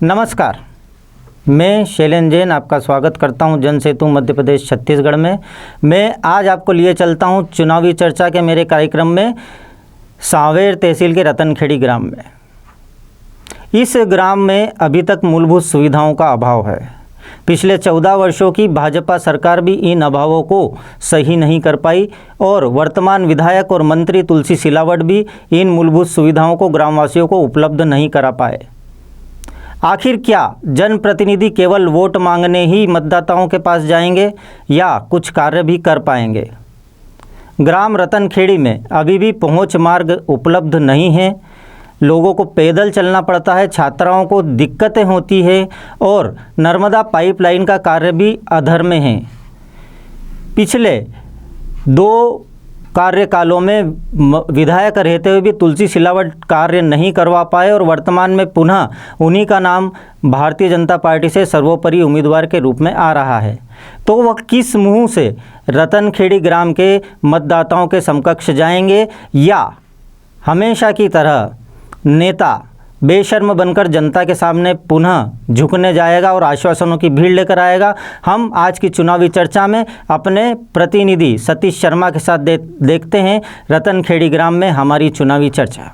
नमस्कार, मैं शैलेंद्र जैन आपका स्वागत करता हूं जन सेतु मध्य प्रदेश छत्तीसगढ़ में। मैं आज आपको लिए चलता हूं चुनावी चर्चा के मेरे कार्यक्रम में सांवेर तहसील के रतनखेड़ी ग्राम में। इस ग्राम में अभी तक मूलभूत सुविधाओं का अभाव है। पिछले 14 वर्षों की भाजपा सरकार भी इन अभावों को सही नहीं कर पाई और वर्तमान विधायक और मंत्री तुलसी सिलावट भी इन मूलभूत सुविधाओं को ग्रामवासियों को उपलब्ध नहीं करा पाए। आखिर क्या जनप्रतिनिधि केवल वोट मांगने ही मतदाताओं के पास जाएंगे या कुछ कार्य भी कर पाएंगे? ग्राम रतनखेड़ी में अभी भी पहुंच मार्ग उपलब्ध नहीं है। लोगों को पैदल चलना पड़ता है, छात्राओं को दिक्कतें होती है और नर्मदा पाइपलाइन का कार्य भी अधर में है। पिछले 2 कार्यकालों में विधायक रहते हुए भी तुलसी सिलावट कार्य नहीं करवा पाए और वर्तमान में पुनः उन्हीं का नाम भारतीय जनता पार्टी से सर्वोपरि उम्मीदवार के रूप में आ रहा है। तो वह किस मुंह से रतनखेड़ी ग्राम के मतदाताओं के समकक्ष जाएंगे या हमेशा की तरह नेता बेशर्म बनकर जनता के सामने पुनः झुकने जाएगा और आश्वासनों की भीड़ लेकर आएगा? हम आज की चुनावी चर्चा में अपने प्रतिनिधि सतीश शर्मा के साथ देखते हैं रतनखेड़ी ग्राम में हमारी चुनावी चर्चा।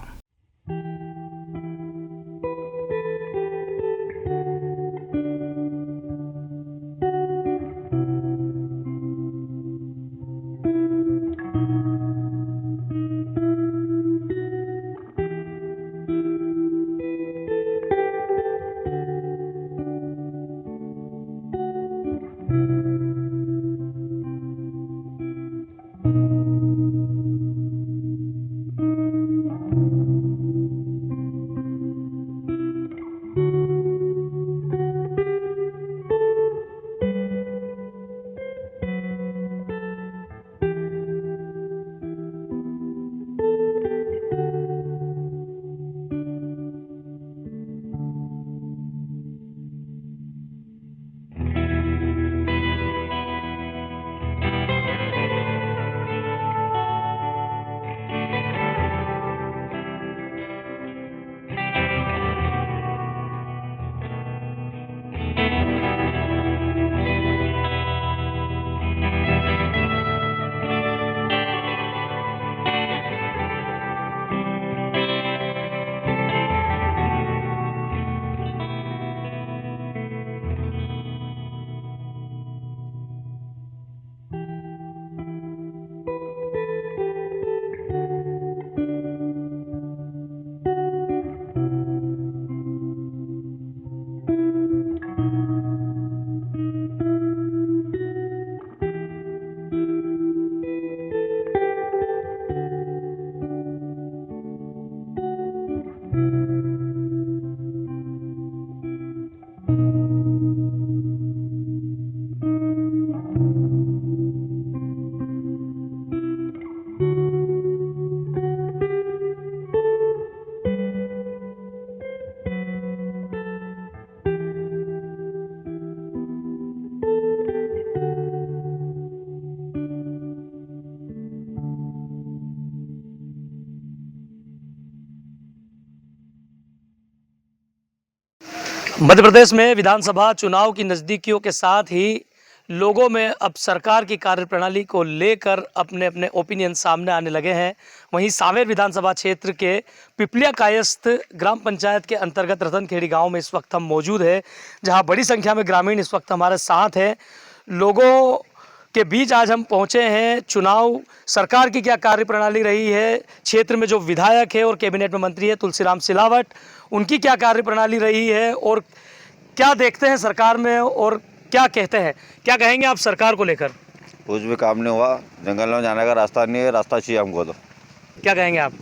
मध्य प्रदेश में विधानसभा चुनाव की नज़दीकियों के साथ ही लोगों में अब सरकार की कार्यप्रणाली को लेकर अपने अपने ओपिनियन सामने आने लगे हैं। वहीं सांवेर विधानसभा क्षेत्र के पिपलिया कायस्थ ग्राम पंचायत के अंतर्गत रतनखेड़ी गांव में इस वक्त हम मौजूद हैं, जहां बड़ी संख्या में ग्रामीण इस वक्त हमारे साथ हैं। लोगों के बीच आज हम पहुंचे हैं। चुनाव सरकार की क्या कार्यप्रणाली रही है, क्षेत्र में जो विधायक है और कैबिनेट में मंत्री है तुलसीराम सिलावट, उनकी क्या कार्यप्रणाली रही है और क्या देखते हैं सरकार में और क्या कहते हैं, क्या कहेंगे आप सरकार को लेकर? कुछ भी काम नहीं हुआ, जंगल में जाने का रास्ता नहीं है, रास्ता चाहिए हमको। तो क्या कहेंगे आप?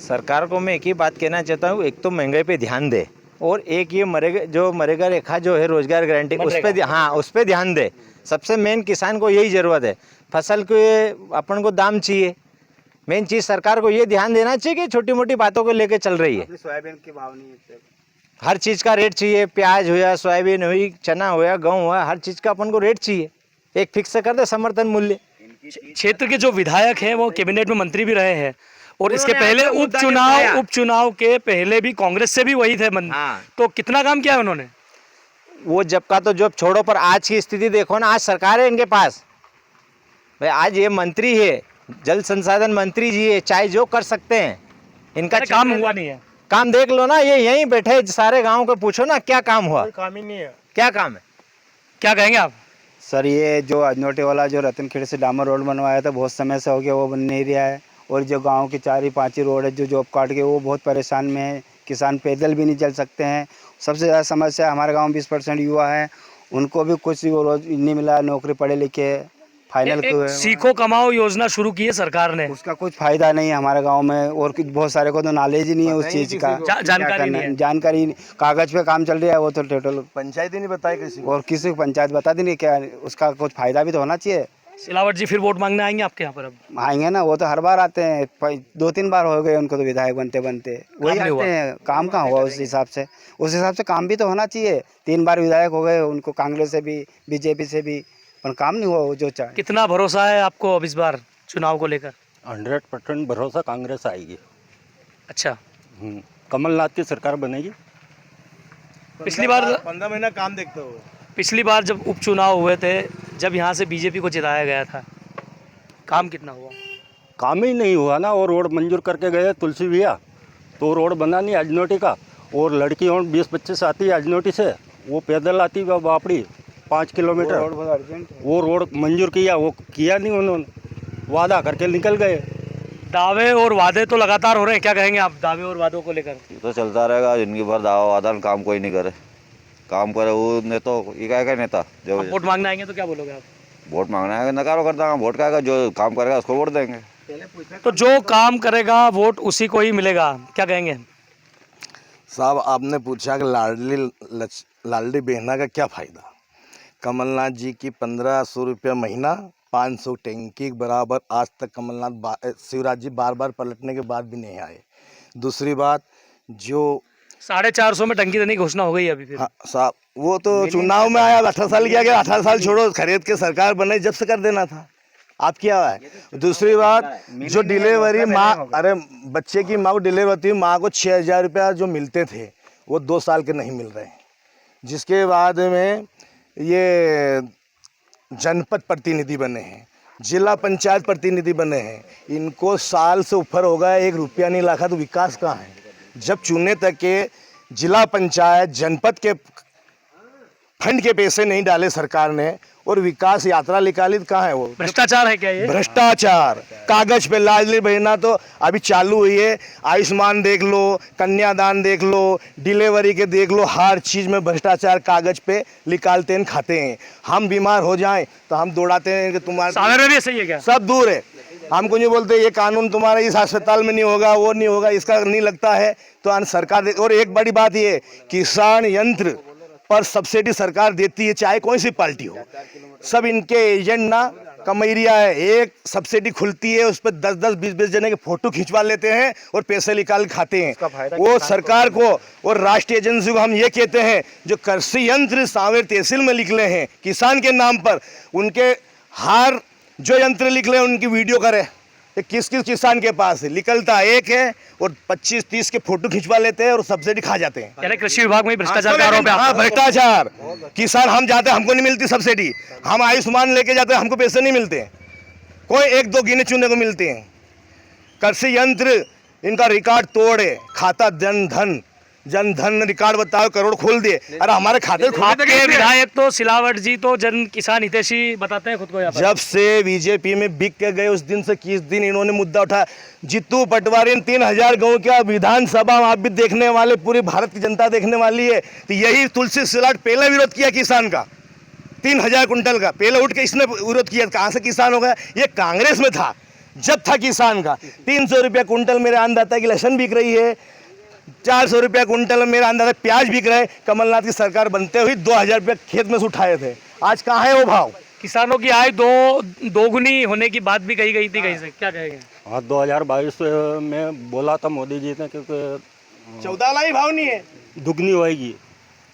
सरकार को मैं एक ही बात कहना चाहता हूँ, एक तो महंगाई पे ध्यान दे और एक ये मरेगा रेखा जो है रोजगार गारंटी उस पर ध्यान दे। सबसे मेन किसान को यही ज़रूरत है, फसल को अपन को दाम चाहिए। मेन चीज़ सरकार को ये ध्यान देना चाहिए कि छोटी मोटी बातों को लेके चल रही है। सोयाबीन के भाव नहीं है, हर चीज़ का रेट चाहिए, प्याज हुआ, सोयाबीन हुई, चना हुआ, गेहूँ हुआ, हर चीज़ का अपन को रेट चाहिए। एक फिक्स कर दे समर्थन मूल्य। क्षेत्र के जो विधायक हैं वो कैबिनेट में मंत्री भी रहे हैं, और इसके उन्होंने पहले अपना मुद्दा नहीं उठाया। उपचुनाव के पहले भी कांग्रेस से भी वही थे हाँ। तो कितना काम किया है उन्होंने? वो जब का तो जब छोड़ो, पर आज की स्थिति देखो ना, आज सरकार है इनके पास भाई, आज ये मंत्री है, जल संसाधन मंत्री जी है, चाहे जो कर सकते हैं, इनका अरे काम हुआ नहीं है। काम देख लो ना, ये यहीं बैठे सारे गांव को पूछो ना क्या काम हुआ, काम ही नहीं है। क्या काम है। क्या कहेंगे आप? सर ये जो अजनोटे वाला जो रतनखेड़ से डामर रोड बनवाया था, बहुत समय से हो गया, वो बन नहीं रहा है। और जो गांव की 4-5 रोड है जो जॉब कार्ड के, वो बहुत परेशान में है। किसान पैदल भी नहीं चल सकते हैं। सबसे ज़्यादा समस्या हमारे गांव में 20% युवा है, उनको भी कुछ वो रोज नहीं मिला, नौकरी पढ़े लिखे फाइनल एक सीखो कमाओ योजना शुरू की है सरकार ने, उसका कुछ फायदा नहीं है हमारे गांव में। और बहुत सारे को तो नॉलेज ही नहीं है उस चीज़ का, जानकारी नहीं है। जानकारी कागज पे काम चल रहा है, वो तो टोटल पंचायत ही नहीं बताए किसी को। और किसी को पंचायत बता दी नहीं, क्या उसका कुछ फायदा भी तो होना चाहिए। सिलावट जी फिर वोट मांगने आएंगे आपके यहाँ पर? अब आएंगे ना, वो तो हर बार आते हैं, 2-3 बार हो गए उनको तो विधायक बनते बनते, वही नहीं हुआ। आते हैं। काम कहाँ हुआ उस हिसाब से काम भी तो होना चाहिए। 3 बार विधायक हो गए उनको, कांग्रेस से भी बीजेपी से भी, पर काम नहीं हुआ वो जो चाहे। कितना भरोसा है आपको अब इस बार चुनाव को लेकर? 100% भरोसा कांग्रेस आएगी। अच्छा, कमलनाथ की सरकार बनेगी। पिछली बार 15 महीना काम देखते हो। पिछली बार जब उपचुनाव हुए थे, जब यहाँ से बीजेपी को जिताया गया था, काम कितना हुआ? काम ही नहीं हुआ ना। और रोड मंजूर करके गए तुलसी भैया, तो रोड बना नहीं अजनोटी का। और लड़की और 20-25 आती है अजनोटी से, वो पैदल आती है बापड़ी 5 किलोमीटर। वो रोड मंजूर किया, वो किया नहीं उन्होंने, वादा करके निकल गए। दावे और वादे तो लगातार हो रहे हैं, क्या कहेंगे आप दावे और वादों को लेकर? ये तो चलता रहेगा, जिंदगी भर दावा वादा, काम कोई नहीं करे। काम करे वो ने तो ये क्या नेता जो आप वोट मांगने आएंगे तो क्या बोलोगे आप? वोट मांगना है नकारो करता है, वोट का जो काम करेगा उसको वोट देंगे। तो जो काम करेगा वोट उसी को ही मिलेगा, क्या कहेंगे? साहब आपने पूछा कि लाडली बहना का क्या फ़ायदा। कमलनाथ जी की 1500 रुपया महीना, 500 टैंकी के बराबर आज तक कमलनाथ शिवराज जी बार बार पलटने के बाद भी नहीं आए। दूसरी बात, जो 450 में टंकी देने की घोषणा हो गई है अभी फिर। हाँ, साहब वो तो चुनाव में आया, 18 साल किया गया, 18 साल छोड़ो, खरीद के सरकार बने जब से कर देना था। आप क्या है। दूसरी बात, जो डिलीवरी माँ, अरे बच्चे की माँ को डिलीवरी होती है, माँ को 6000 रुपया जो मिलते थे वो 2 साल के नहीं मिल रहे हैं। जिसके बाद में ये जनपद प्रतिनिधि बने हैं, जिला पंचायत प्रतिनिधि बने हैं, इनको साल से ऊपर हो गया, 1 रुपया नहीं लाखा, तो विकास कहाँ है। जब चुनने तक के जिला पंचायत जनपद के फंड के पैसे नहीं डाले सरकार ने, और विकास यात्रा निकाली, तो कहाँ है वो। भ्रष्टाचार है क्या ये? भ्रष्टाचार कागज पे। लाडली बहना तो अभी चालू हुई है, आयुष्मान देख लो, कन्यादान देख लो, डिलीवरी के देख लो, हर चीज़ में भ्रष्टाचार कागज पे निकालते हैं, खाते हैं। हम बीमार हो जाएं तो हम दौड़ाते हैं कि तुम्हारे सावेर में भी ऐसा ही है क्या? सब दूर है। हमको नहीं बोलते ये कानून तुम्हारा इस अस्पताल में नहीं होगा, वो नहीं होगा, इसका नहीं लगता है तो सरकार। और एक बड़ी बात ये, किसान यंत्र पर सब्सिडी सरकार देती है, चाहे कौन सी पार्टी हो। सब इनके एजेंट ना कमैरिया है। एक सब्सिडी खुलती है, उस पर 10-10, 20-20 जने के फोटो खिंचवा लेते हैं और पैसे निकाल खाते हैं। वो सरकार को और राष्ट्रीय एजेंसी को हम ये कहते हैं, जो कृषि यंत्र सांवेर तहसील में निकले हैं किसान के नाम पर, उनके हर जो यंत्र निकले उनकी वीडियो करे, किस किस किसान के पास है, निकलता एक है और 25-30 के फोटो खिंचवा लेते हैं और सब्सिडी खा जाते हैं। यानी कृषि विभाग में भ्रष्टाचार का आरोप है? हाँ, भ्रष्टाचार। किसान हम जाते हैं, हमको नहीं मिलती सब्सिडी। हम आयुष्मान लेके जाते हैं, हमको पैसे नहीं मिलते। कोई 1-2 गिने चुने को मिलते हैं। कृषि यंत्र इनका रिकॉर्ड तोड़े, खाता जन धन रिकॉर्ड बताओ, करोड़ खोल दिए। अरे हमारे खाते आपके विधायक तो सिलावट जी तो जन किसान हितैषी बताते हैं खुद को यहाँ पर। जब से बीजेपी में बिक के गए उस दिन से किस दिन इन्होंने मुद्दा उठाया। जीतू पटवारी 3000 गाँव का विधानसभा आप भी देखने वाले, पूरी भारत की जनता देखने वाली है। तो यही तुलसी सिलावट पहले विरोध किया किसान का, 3000 कुंटल का पहले उठ के इसने विरोध किया। कहाँ से किसान हो गया, ये कांग्रेस में था जब था किसान का। 300 रुपया कुंटल मेरे अन्नदाता की लहसुन बिक रही है, 400 रुपया कुंटल मेरा अंदाजा प्याज बिक रहे। कमलनाथ की सरकार बनते हुए 2000 रुपया खेत में से उठाए थे, आज कहाँ है वो भाव। किसानों की आय दोगुनी होने की बात भी कही गई थी कहीं से, क्या कहेंगे? हाँ, 2022 में बोला था मोदी जी ने, क्योंकि 14 लाई भाव नहीं है, दुगनी होएगी।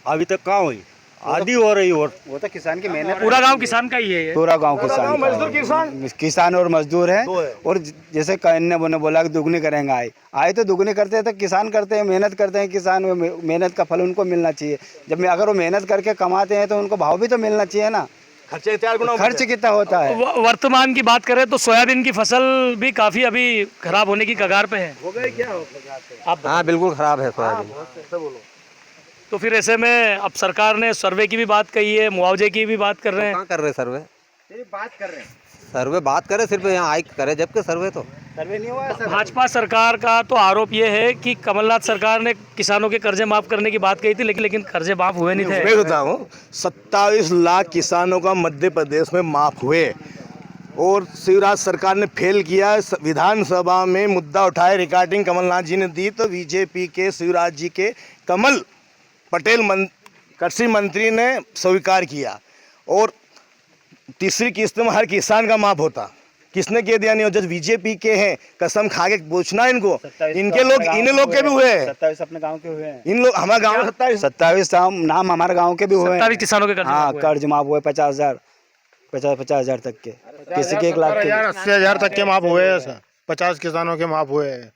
अभी तक कहाँ हुई। आधी हो रही और वो तो किसान की मेहनत, पूरा गांव किसान का ही है ये। पूरा गांव किसान किसान और मजदूर है। और जैसे कन्या ने बोला कि दुगनी करेंगे, आए तो दुगनी करते हैं, तो किसान करते हैं, मेहनत करते हैं किसान, मेहनत का फल उनको मिलना चाहिए। जब अगर वो मेहनत करके कमाते हैं तो उनको भाव भी तो मिलना चाहिए ना। खर्चे 4 गुना खर्च कितना होता है। वर्तमान की बात करें तो सोयाबीन की फसल भी काफी अभी खराब होने की कगार पे है। हो गए क्या आप हाँ बिल्कुल ख़राब है सोयाबीन। तो फिर ऐसे में अब सरकार ने सर्वे की भी बात कही है, मुआवजे की भी बात कर रहे हैं। कहाँ कर रहे सर्वे? बात कर रहे हैं, सर्वे बात करे सिर्फ यहाँ आई करे, जबकि सर्वे तो सर्वे नहीं हुआ है सर। भाजपा सरकार का तो आरोप ये है कि कमलनाथ सरकार ने किसानों के कर्जे माफ करने की बात कही थी, लेकिन कर्जे माफ हुए नहीं थे। मैं बताऊं 27 लाख किसानों का मध्य प्रदेश में माफ हुए और शिवराज सरकार ने फेल किया। विधानसभा में मुद्दा उठाए, रिकॉर्डिंग कमलनाथ जी ने दी तो बीजेपी के शिवराज जी के कमल पटेल कृषि मंत्री ने स्वीकार किया और तीसरी किस्त में हर किसान का माफ होता। किसने कह दिया नहीं हो? जब बीजेपी के हैं, कसम खा के पूछना इनको, इनके लोग इन लोग के भी हुए हैं। 27 अपने गांव के हुए हैं, इन लोग हमारे गांव में 27 नाम हमारे गांव के भी हुए हैं। 27 किसानों के कर्ज हाँ माफ हुए। कर्ज माफ हुए 50,000 तक के, किसी के 1 लाख के। 80,000 तक के माफ हुए हैं। 50 किसानों के माफ हुए हैं।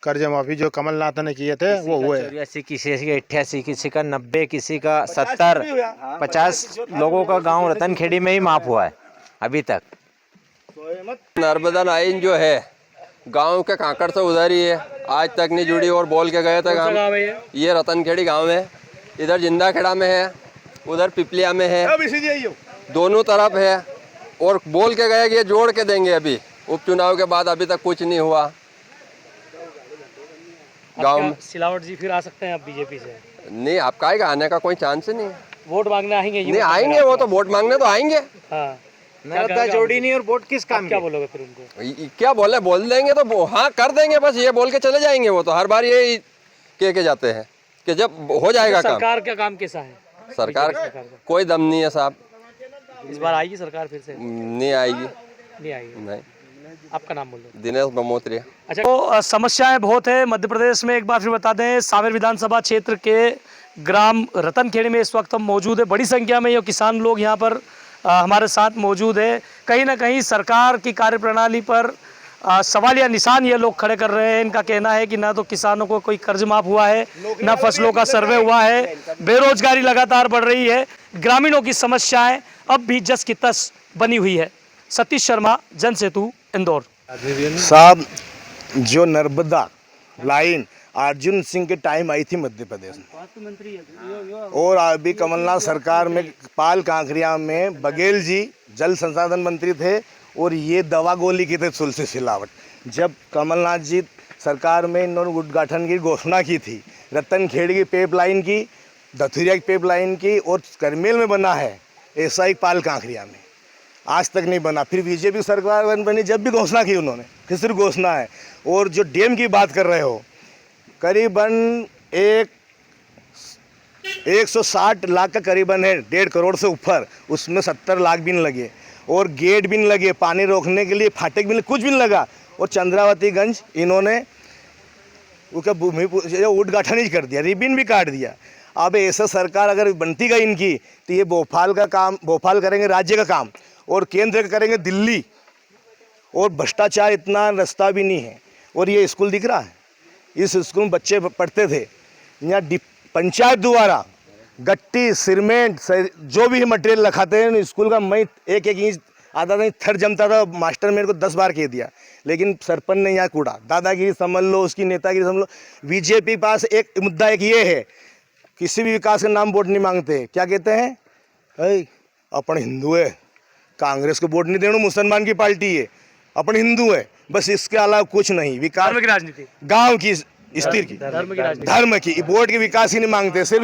कर्ज माफी जो कमलनाथ ने किए थे वो हुए। 84 किसी का 88, किसी का 90, किसी का 70, 50 लोगों का गांव रतनखेड़ी में ही माफ हुआ है अभी तक। नर्मदा लाइन जो है गांव के कांकड़ से उधर ही है, आज तक नहीं जुड़ी और बोल के गए थे गाँव गांव। है ये रतनखेड़ी गांव है, इधर जिंदा खेड़ा में है, उधर पिपलिया में है, दोनों तरफ है और बोल के गए कि ये जोड़ के देंगे। अभी उपचुनाव के बाद अभी तक कुछ नहीं हुआ गांव में। सिलावट जी फिर आ सकते हैं अब बीजेपी से? नहीं, आपका आएगा, आने का कोई चांस ही नहीं है। वोट मांगने आएंगे? नहीं आएंगे, वो तो वोट मांगने तो आएंगे। हाँ, नर्मदा जोड़ी नहीं और वोट किस काम क्या के? बोलोगे फिर उनको? क्या बोल देंगे तो हाँ कर देंगे, बस ये बोल के चले जाएंगे। वो तो हर बार ये कह के जाते हैं कि जब हो जाएगा काम। सरकार का काम कैसा है? सरकार कोई दम नहीं है साहब। इस बार आएगी सरकार फिर से? नहीं आएगी। नहीं आएगी। नहीं। आपका नाम बोलो। दिनेश ब्रह्मोत्रिया। अच्छा, तो समस्याएं बहुत है मध्य प्रदेश में। एक बार फिर बता दें, सांवेर विधानसभा क्षेत्र के ग्राम रतनखेड़ी में इस वक्त हम मौजूद है। बड़ी संख्या में ये किसान लोग यहाँ पर हमारे साथ मौजूद है। कहीं ना कहीं सरकार की कार्यप्रणाली पर सवालिया निशान ये लोग खड़े कर रहे हैं। इनका कहना है कि ना तो किसानों को कोई कर्ज माफ हुआ है, ना फसलों का सर्वे हुआ है, बेरोजगारी लगातार बढ़ रही है, ग्रामीणों की समस्याएं अब भी जस की तस बनी हुई है। सतीश शर्मा, जनसेतु, इंदौर। साहब, जो नर्मदा लाइन अर्जुन सिंह के टाइम आई थी मध्य प्रदेश में, और अभी कमलनाथ सरकार में पाल कांकरिया में बघेल जी जल संसाधन मंत्री थे और ये दवा गोली की थे तुलसी सिलावट। जब कमलनाथ जी सरकार में इन्होंने उद्घाटन की घोषणा की थी, रतनखेड़ी की पाइपलाइन की, धथुरिया की पाइपलाइन की और करमेल में बना है, ऐसा ही पाल कांकरिया में आज तक नहीं बना। फिर बीजेपी सरकार बनी, जब भी घोषणा की उन्होंने, फिर सिर्फ घोषणा है। और जो डैम की बात कर रहे हो, करीबन 160 लाख का करीबन है, 1.5 करोड़ से ऊपर, उसमें 70 लाख भी नहीं लगे और गेट भी नहीं लगे, पानी रोकने के लिए फाटक भी नहीं, कुछ भी नहीं लगा। और चंद्रावतीगंज इन्होंने उसका भूमि उद्घाटन ही कर दिया, रिबिन भी काट दिया। अब ऐसा सरकार अगर बनती गई इनकी तो ये भोपाल का काम भोपाल करेंगे, राज्य का काम, और केंद्र का करेंगे दिल्ली। और भ्रष्टाचार इतना रास्ता भी नहीं है। और ये स्कूल दिख रहा है, इस स्कूल में बच्चे पढ़ते थे, यहाँ पंचायत द्वारा गट्टी सीमेंट जो भी मटेरियल रखाते हैं स्कूल का, मैं एक इंच आधा नहीं थर जमता था। मास्टर मेरे को 10 बार कह दिया, लेकिन सरपंच ने यहाँ कूड़ा। दादागिरी समझ लो, उसकी नेतागिरी समझ लो। बीजेपी पास एक मुद्दा एक ये है, किसी भी विकास के नाम वोट नहीं मांगते। क्या कहते हैं, अपन हिंदू है, कांग्रेस को वोट नहीं देना, मुसलमान की पार्टी है, अपन हिंदू है, बस इसके अलावा कुछ नहीं। विकास की राजनीति, गाँव की स्थिर की, धर्म की, वोट की विकास ही नहीं मांगते सिर्फ।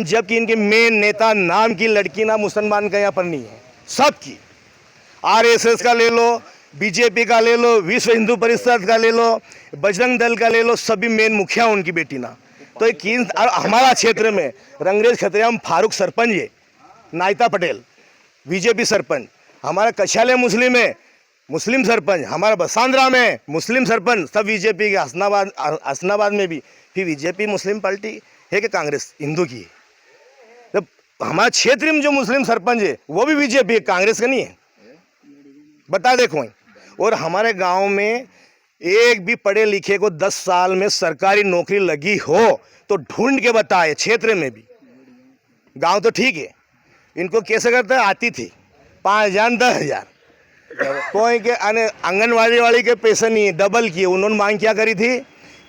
जबकि इनके मेन नेता नाम की लड़की ना मुसलमान का यहाँ पर नहीं है, सबकी। RSS का ले लो, बीजेपी का ले लो, विश्व हिंदू परिषद का ले लो, बजरंग दल का ले लो, सभी मेन मुखिया उनकी बेटी ना। तो एक हमारा क्षेत्र में रंगरेज खतरिया में फारूक सरपंच है, नायता पटेल बीजेपी सरपंच, हमारा कछाले मुस्लिम है, मुस्लिम सरपंच, हमारा बसांद्रा में मुस्लिम सरपंच, सब बीजेपी के। हसनाबाद में भी फिर बीजेपी मुस्लिम पार्टी है कि कांग्रेस हिंदू की है। जब हमारे क्षेत्र में जो मुस्लिम सरपंच है वो भी बीजेपी, कांग्रेस का नहीं है, बता देखो। और हमारे गांव में एक भी पढ़े लिखे को 10 साल में सरकारी नौकरी लगी हो तो ढूंढ के बताए, क्षेत्र में भी। गांव तो ठीक है, इनको कैसे करता है, आती थी 5,000 10,000, कोई के आंगनवाड़ी वाली के पैसे नहीं है, डबल किए। उन्होंने मांग क्या करी थी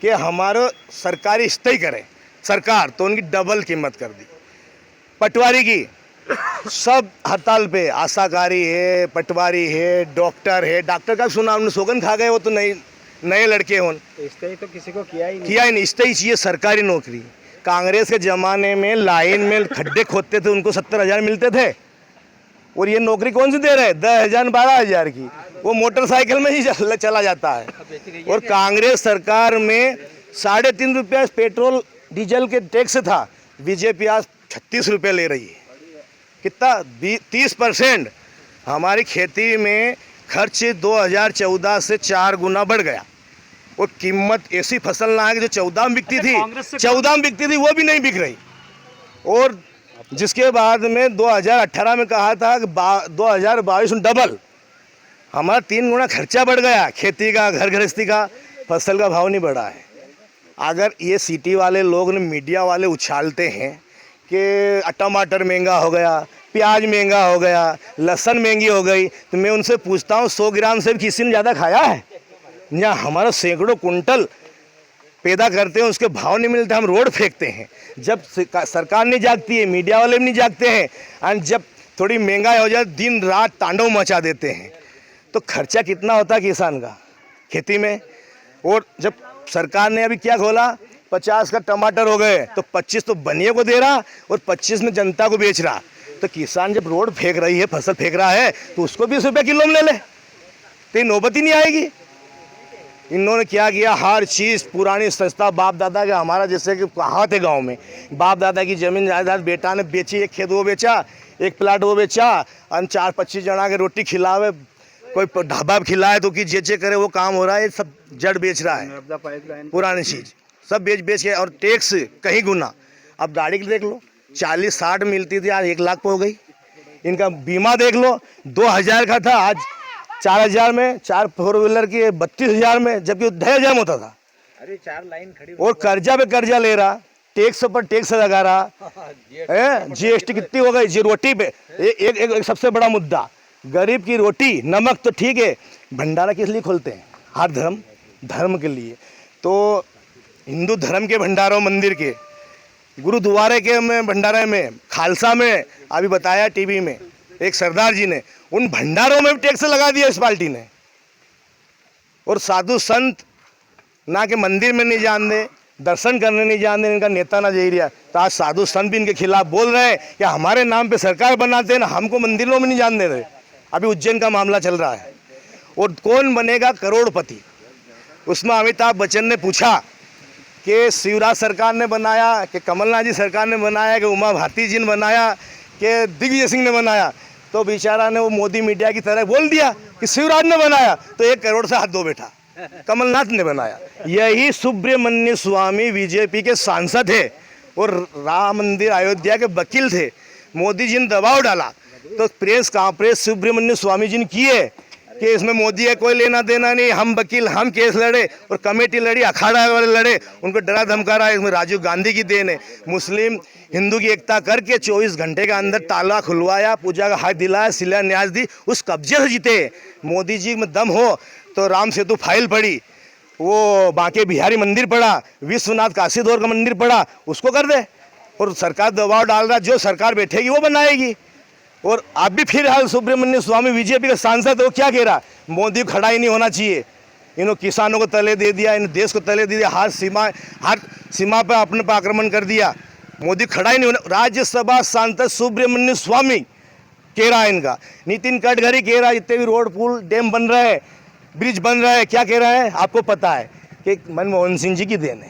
कि हमारा सरकारी स्टे करे सरकार, तो उनकी डबल कीमत कर दी। पटवारी की सब हड़ताल पे, आशाकारी है, पटवारी है, डॉक्टर है। डॉक्टर का सुना हमने, सोगन खा गए वो तो नए लड़के हों, इससे तो किसी को किया ही नहीं, इससे ही चाहिए सरकारी नौकरी। कांग्रेस के ज़माने में लाइन में खड्डे खोदते थे, उनको 70,000 मिलते थे, और ये नौकरी कौन सी दे रहे हैं, 10,000 12,000 की, वो मोटरसाइकिल में ही चला जाता है। और कांग्रेस सरकार में 3.5 रुपये पेट्रोल डीजल के टैक्स था, बीजेपी आज 36 रुपये ले रही है। कितना, 30%। हमारी खेती में खर्च 2014 से 4 गुना बढ़ गया, और कीमत ऐसी फसल ना है कि जो 14 में बिकती थी, 14 में बिकती थी वो भी नहीं बिक रही। और जिसके बाद में 2018 में कहा था कि 2022 में डबल, हमारा 3 गुना खर्चा बढ़ गया खेती का, घर गृहस्थी का, फसल का भाव नहीं बढ़ा है। अगर ये सिटी वाले लोग ने, मीडिया वाले उछालते हैं कि टमाटर महंगा हो गया, प्याज महंगा हो गया, लहसुन महंगी हो गई, तो मैं उनसे पूछता हूँ 100 ग्राम से किसी ने ज़्यादा खाया है? यहाँ हमारा सैकड़ों कुंटल पैदा करते हैं, उसके भाव नहीं मिलते, हम रोड फेंकते हैं। जब सरकार नहीं जागती है, मीडिया वाले भी नहीं जागते हैं, और जब थोड़ी महंगाई हो जाए दिन रात तांडव मचा देते हैं, तो खर्चा कितना होता है किसान का खेती में। और जब सरकार ने अभी क्या खोला, 50 का टमाटर हो गए तो 25 तो बनिए को दे रहा और 25 में जनता को बेच रहा। तो किसान जब रोड फेंक रही है, फसल फेंक रहा है, तो उसको 20 रुपये किलो में ले ले, तो ये नौबत ही नहीं आएगी। इन्होंने क्या किया, हर चीज़ पुरानी सस्ता, बाप दादा का, हमारा जैसे कि कहावत है गाँव में, बाप दादा की ज़मीन जायदाद बेटा ने बेची, एक खेत वो बेचा, एक प्लाट वो बेचा, और 4-25 जना के रोटी खिलावे, कोई ढाबा खिलाए तो कि जे करे वो काम हो रहा है। सब जड़ बेच रहा है, पुरानी चीज़ सब बेच के, और टैक्स कहीं गुना। अब गाड़ी की देख लो, 40-60 मिलती थी, आज 1 लाख पे हो गई। इनका बीमा देख लो, 2,000 का था, आज 4,000 में, 4 4 व्हीलर की 32,000 में, जबकि 2,500 में होता था। अरे 4 लाइन खड़ी, और कर्जा पे कर्जा ले रहा, टैक्स पर टैक्स लगा रहा है। GST कितनी हो गई जी रोटी पे। एक सबसे बड़ा मुद्दा, गरीब की रोटी, नमक तो ठीक है, भंडारा किस लिए खोलते हैं, हर धर्म के लिए। तो हिंदू धर्म के भंडारों, मंदिर के, गुरुद्वारे के में भंडारे में, खालसा में, अभी बताया टीवी में एक सरदार जी ने, उन भंडारों में भी टैक्स लगा दिया इस पार्टी ने। और साधु संत ना के मंदिर में नहीं जान दे, दर्शन करने नहीं जान दे, इनका नेता ना जा रहा। तो आज साधु संत भी इनके खिलाफ बोल रहे हैं कि हमारे नाम पे सरकार बनाते हैं ना, हमको मंदिरों में नहीं जान दे रहे। अभी उज्जैन का मामला चल रहा है। और कौन बनेगा करोड़पति, उसमें अमिताभ बच्चन ने पूछा कि शिवराज सरकार ने बनाया, कि कमलनाथ जी सरकार ने बनाया, कि उमा भारती जी ने बनाया, कि दिग्विजय सिंह ने बनाया। तो बेचारा ने वो मोदी मीडिया की तरह बोल दिया कि शिवराज ने बनाया, तो 1 करोड़ से हाथ धो बैठा, कमलनाथ ने बनाया। यही सुब्रमण्य स्वामी बीजेपी के सांसद है और राम मंदिर अयोध्या के वकील थे। मोदी जी ने दबाव डाला तो प्रेस कॉन्फ्रेंस सुब्रमण्य स्वामी जी ने किए कि इसमें मोदी है कोई लेना देना नहीं, हम वकील, हम केस लड़े, और कमेटी लड़ी, अखाड़ा वाले लड़े, उनको डरा धमका रहा है। इसमें राजीव गांधी की देन है। मुस्लिम हिंदू की एकता करके 24 घंटे के अंदर ताला खुलवाया, पूजा का हक दिलाया, शिलान्यास दी, उस कब्जे से जीते। मोदी जी में दम हो तो राम सेतु फाइल पड़ी, वो बांके बिहारी मंदिर पड़ा, विश्वनाथ काशी दौर का मंदिर पड़ा, उसको कर दे। और सरकार दबाव डाल रहा, जो सरकार बैठेगी वो बनाएगी। और अब भी फिर हाल सुब्रमण्य स्वामी बीजेपी का सांसद है, वो क्या कह रहा, मोदी को खड़ा ही नहीं होना चाहिए, इन्होंने किसानों को तले दे दिया, इन देश को तले दे दिया, हर सीमा पर अपने पर आक्रमण कर दिया, मोदी खड़ा ही नहीं होना। राज्यसभा सांसद सुब्रमण्य स्वामी कह रहा है इनका। नितिन गडकरी कह रहा है जितने भी रोड पुल डैम बन रहे हैं, ब्रिज बन रहे हैं, क्या कह रहा है आपको पता है कि मनमोहन सिंह जी की देन है।